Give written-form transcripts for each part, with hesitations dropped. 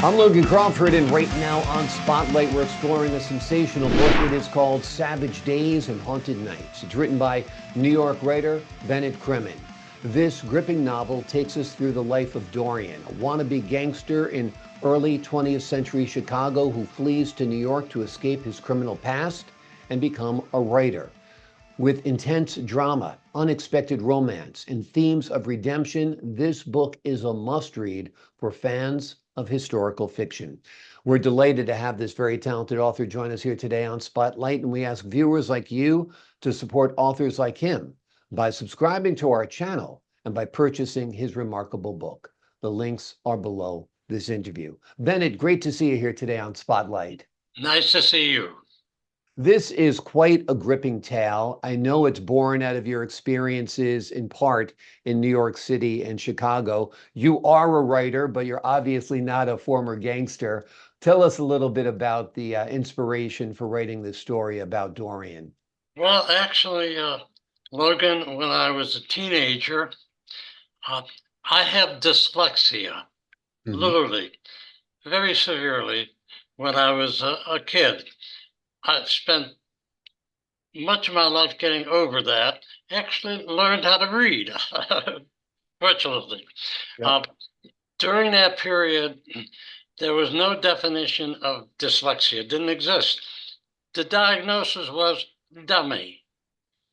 I'm Logan Crawford, and right now on Spotlight, we're exploring a sensational book. It is called Savage Days and Haunted Nights. It's written by New York writer Bennett Kremen. This gripping novel takes us through the life of Dorian, a wannabe gangster in early 20th century Chicago who flees to New York to escape his criminal past and become a writer. With intense drama, unexpected romance, and themes of redemption, this book is a must-read for fans of historical fiction. We're delighted to have this very talented author join us here today on Spotlight, and we ask viewers like you to support authors like him by subscribing to our channel and by purchasing his remarkable book. The links are below this interview. Bennett, great to see you here today on Spotlight. Nice to see you. This is quite a gripping tale. I know it's born out of your experiences in part in New York City and Chicago. You are a writer, but you're obviously not a former gangster. Tell us a little bit about the inspiration for writing this story about Dorian. Well, actually, Logan, when I was a teenager, I have dyslexia, literally, very severely, when I was a kid. I spent much of my life getting over that, actually learned how to read, fortunately. Yep. During that period, there was no definition of dyslexia. It didn't exist. The diagnosis was dummy,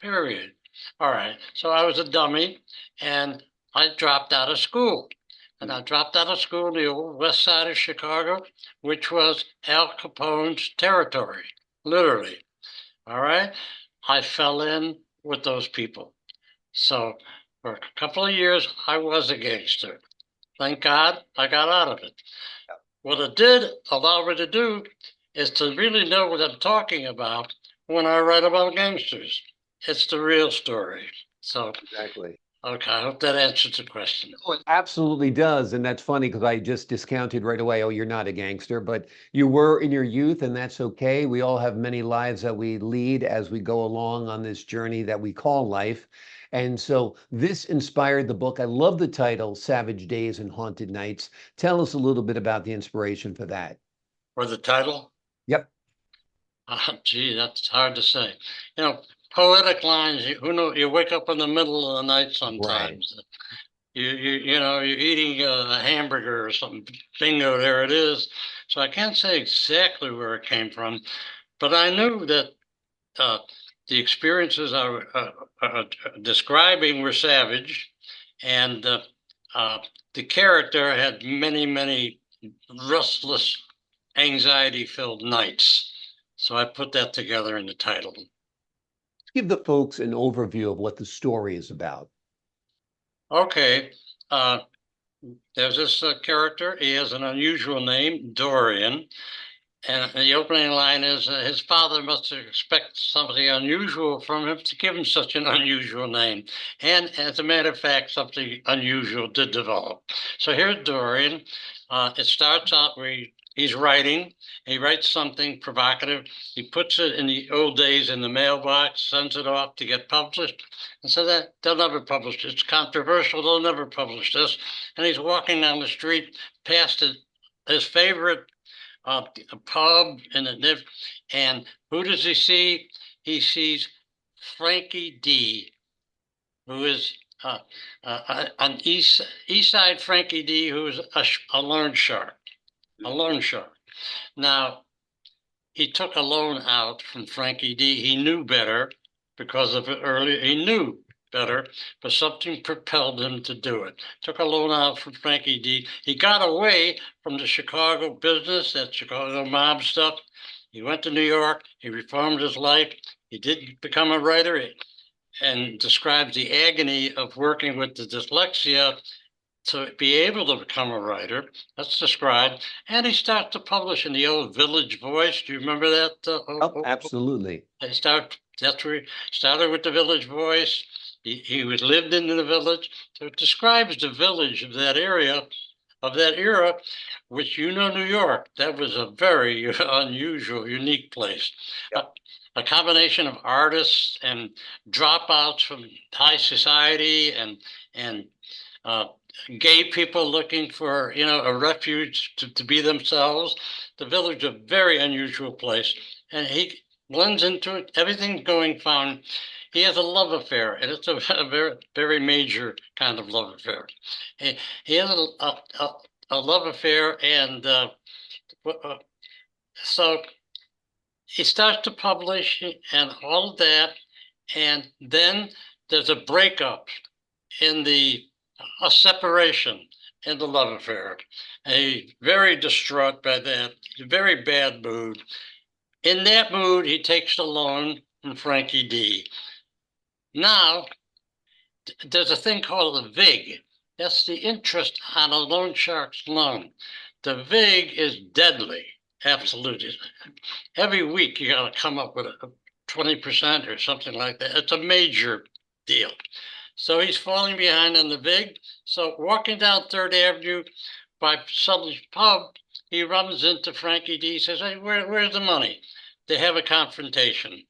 period. All right, so I was a dummy, and I dropped out of school. And I dropped out of school in the old west side of Chicago, which was Al Capone's territory, literally. All right, I fell in with those people. So for a couple of years, I was a gangster. Thank God I got out of it. What it did allow me to do is to really know what I'm talking about when I write about gangsters. It's the real story. So, Exactly. okay, I hope that answers the question. Oh, it absolutely does. And that's funny because I just discounted right away, oh, you're not a gangster, but you were in your youth, and that's okay. We all have many lives that we lead as we go along on this journey that we call life. And so this inspired the book. I love the title, Savage Days and Haunted Nights. Tell us a little bit about the inspiration for that. For the title? Yep. Gee, that's hard to say. You know, poetic lines, who knows, you wake up in the middle of the night sometimes. Right. You're eating a hamburger or something. Bingo, there it is. So I can't say exactly where it came from, but I knew that the experiences I was describing were savage, and the character had many, many restless, anxiety-filled nights. So I put that together in the title. Give the folks an overview of what the story is about. Okay. There's this character. He has an unusual name, Dorian. And the opening line is his father must expect something unusual from him to give him such an unusual name. And as a matter of fact, something unusual did develop. So here's Dorian. It starts out where he's writing. He writes something provocative. He puts it in the old days in the mailbox, sends it off to get published. And so that they'll never publish it. It's controversial. They'll never publish this. And he's walking down the street past his favorite a pub and who does he see? He sees Frankie D, who is an East Side Frankie D, who's a loan shark, a loan shark. Now, he took a loan out from Frankie D. He knew better because of it earlier. He knew better, but something propelled him to do it. Took a loan out from Frankie D. He got away from the Chicago business, that Chicago mob stuff. He went to New York. He reformed his life. He did become a writer and describes the agony of working with the dyslexia to be able to become a writer. That's described. And he starts to publish in the old Village Voice. Do you remember that? Absolutely. That's where he started with the Village Voice. He was lived in the village. So it describes the village of that area, of that era, which New York, that was a very unusual, unique place. Yep. A combination of artists and dropouts from high society and gay people looking for, a refuge to be themselves. The village is a very unusual place, and he blends into it. Everything's going fine. He has a love affair, and it's a very, very major kind of love affair. He has a love affair, and so he starts to publish and all of that, and then there's a breakup in a separation in the love affair. He's very distraught by that, very bad mood. In that mood, he takes a loan from Frankie D. Now, there's a thing called the VIG. That's the interest on a loan shark's loan. The VIG is deadly, absolutely. Every week you got to come up with a 20% or something like that. It's a major deal. So he's falling behind on the VIG. So walking down Third Avenue by Sully's pub, he runs into Frankie D. Says, "Hey, where's the money?" They have a confrontation.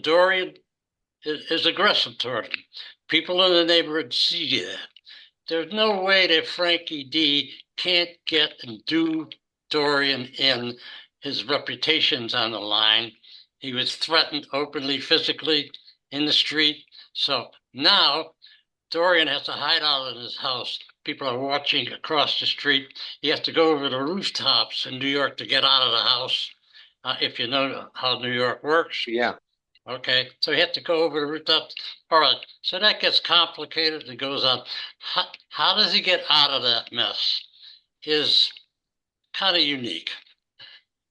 Dorian is aggressive toward him. People in the neighborhood see that. There's no way that Frankie D can't get and do Dorian in. His reputation's on the line. He was threatened openly, physically in the street. So now Dorian has to hide out in his house. People are watching across the street. He has to go over the rooftops in New York to get out of the house, if you know how New York works. Yeah. Okay, so he had to go over the rooftops. All right, so that gets complicated. It goes on. How does he get out of that mess is kind of unique.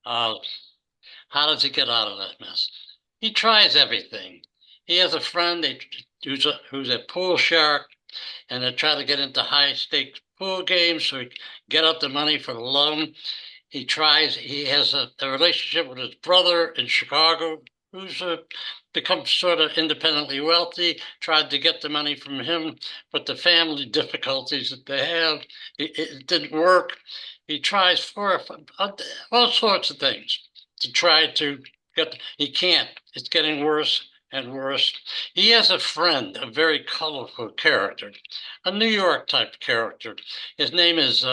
How does he get out of that mess? He tries everything. He has a friend who's a pool shark, and they try to get into high stakes pool games so he can get up the money for the loan. He has a relationship with his brother in Chicago, who's become sort of independently wealthy, tried to get the money from him, but the family difficulties that they have, it didn't work. He tries all sorts of things to try to get, he can't. It's getting worse and worse. He has a friend, a very colorful character, a New York type character. His name is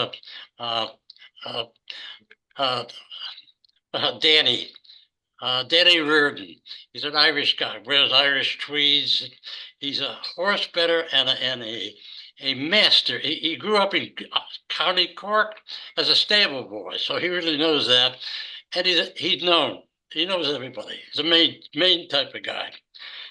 Danny. Danny Reardon. He's an Irish guy, wears Irish tweeds. He's a horse bettor and a master. He grew up in County Cork as a stable boy, so he really knows that. And he's known. He knows everybody. He's a main type of guy.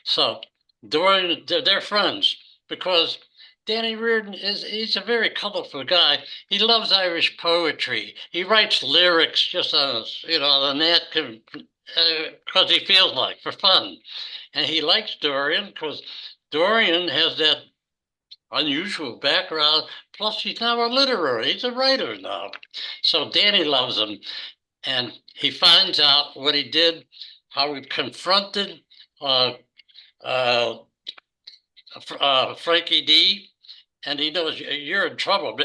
So Dorian, they're friends because Danny Reardon he's a very colorful guy. He loves Irish poetry. He writes lyrics just on the net because he feels like for fun. And he likes Dorian because Dorian has that unusual background. Plus, he's now a literary. He's a writer now. So Danny loves him. And he finds out what he did, how he confronted Frankie D. And he knows you're in trouble.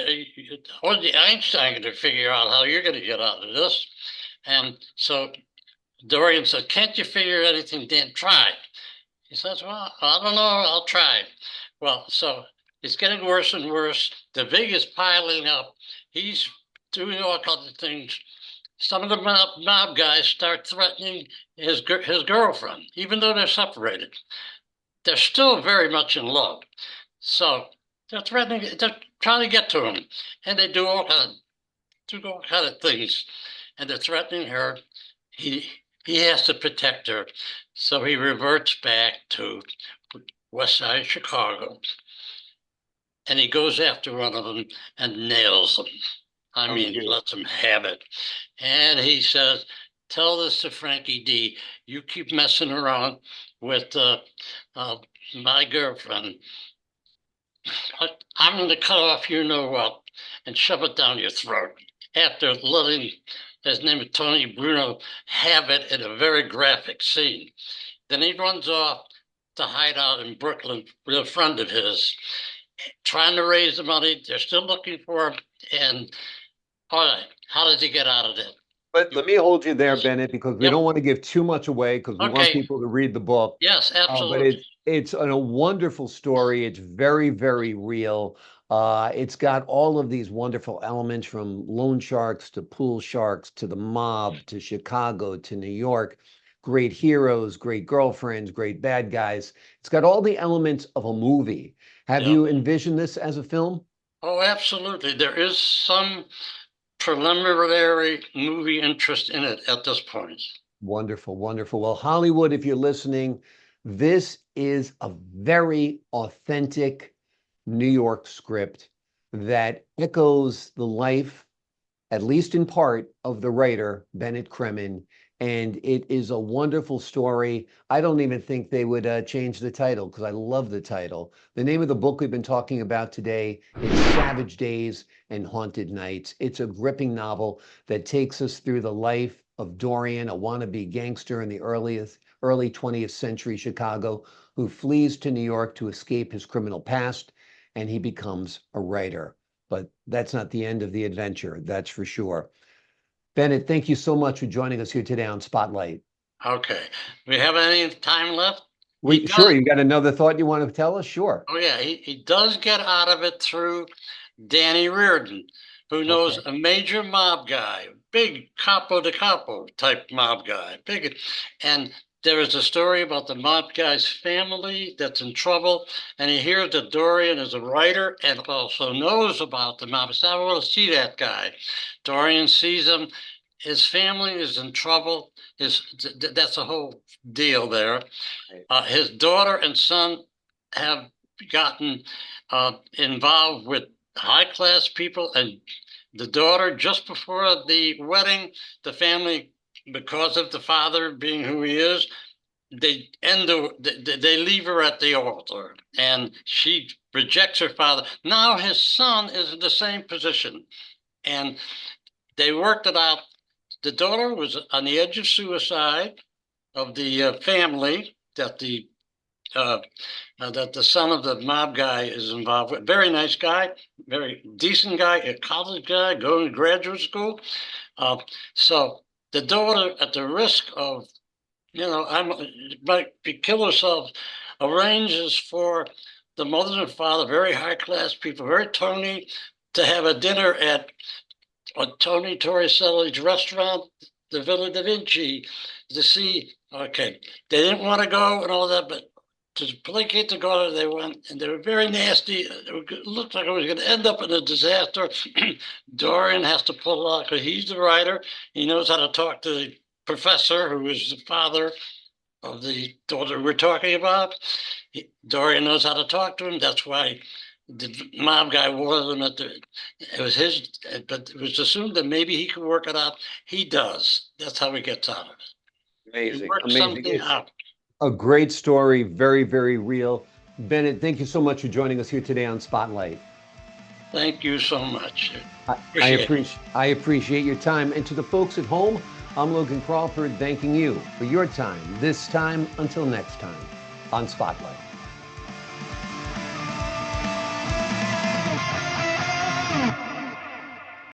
Only Einstein going to figure out how you're going to get out of this. And so Dorian said, "Can't you figure anything, Dan? Try." He says, "Well, I don't know. I'll try." Well, so it's getting worse and worse. The VIG is piling up. He's doing all kinds of things. Some of the mob guys start threatening his girlfriend, even though they're separated. They're still very much in love. So they're threatening, they're trying to get to him. And they do all kind of things. And they're threatening her. He has to protect her. So he reverts back to West Side Chicago. And he goes after one of them and nails them. I mean, he lets him have it. And he says, "Tell this to Frankie D. You keep messing around with my girlfriend. I'm going to cut off your know what and shove it down your throat." After letting his name is Tony Bruno have it in a very graphic scene. Then he runs off to hide out in Brooklyn with a friend of his, trying to raise the money. They're still looking for him. And all right, how does he get out of it? But let me hold you there, Bennett, because we don't want to give too much away because we want people to read the book. Yes, absolutely. It's a wonderful story. It's very, very real. It's got all of these wonderful elements from loan sharks to pool sharks to the mob to Chicago to New York. Great heroes, great girlfriends, great bad guys. It's got all the elements of a movie. Have Yeah. you envisioned this as a film? Oh, absolutely. There is some preliminary movie interest in it at this point. Wonderful, wonderful. Well, Hollywood, if you're listening, this is a very authentic New York script that echoes the life, at least in part, of the writer, Bennett Kremen. And it is a wonderful story. I don't even think they would change the title because I love the title. The name of the book we've been talking about today is Savage Days and Haunted Nights. It's a gripping novel that takes us through the life of Dorian, a wannabe gangster in the early 20th century Chicago, who flees to New York to escape his criminal past, and he becomes a writer. But that's not the end of the adventure, that's for sure. Bennett, thank you so much for joining us here today on Spotlight. Okay. We have any time left? Sure, you got another thought you want to tell us? Sure. Oh, yeah. He does get out of it through Danny Reardon, who knows a major mob guy, big capo de capo type mob guy, big. And there is a story about the mob guy's family that's in trouble, and he hears that Dorian is a writer and also knows about the mob. So I want to see that guy. Dorian sees him. His family is in trouble. That's a whole deal there. His daughter and son have gotten involved with high-class people, and the daughter, just before the wedding, the family, because of the father being who he is, they leave her at the altar, and she rejects her father. Now his son is in the same position, and they worked it out. The daughter was on the edge of suicide, of the family that the son of the mob guy is involved with. Very nice guy, very decent guy, a college guy, going to graduate school. So the daughter, at the risk of, might kill herself, arranges for the mother and father, very high class people, very Tony, to have a dinner at Tony Torricelli's restaurant, the Villa Da Vinci, to see. Okay, they didn't want to go and all that, but to placate the daughter, they went, and they were very nasty. It looked like it was going to end up in a disaster. Dorian has to pull out because he's the writer. He knows how to talk to the professor, who is the father of the daughter we're talking about. Dorian knows how to talk to him. That's why the mob guy warned him that it was his, but it was assumed that maybe he could work it out. He does. That's how he gets out of it. Amazing. He works Amazing. something It's out. a great story, very, very real. Bennett, thank you so much for joining us here today on Spotlight. Thank you so much. I appreciate your time. And to the folks at home, I'm Logan Crawford, thanking you for your time, this time until next time on Spotlight.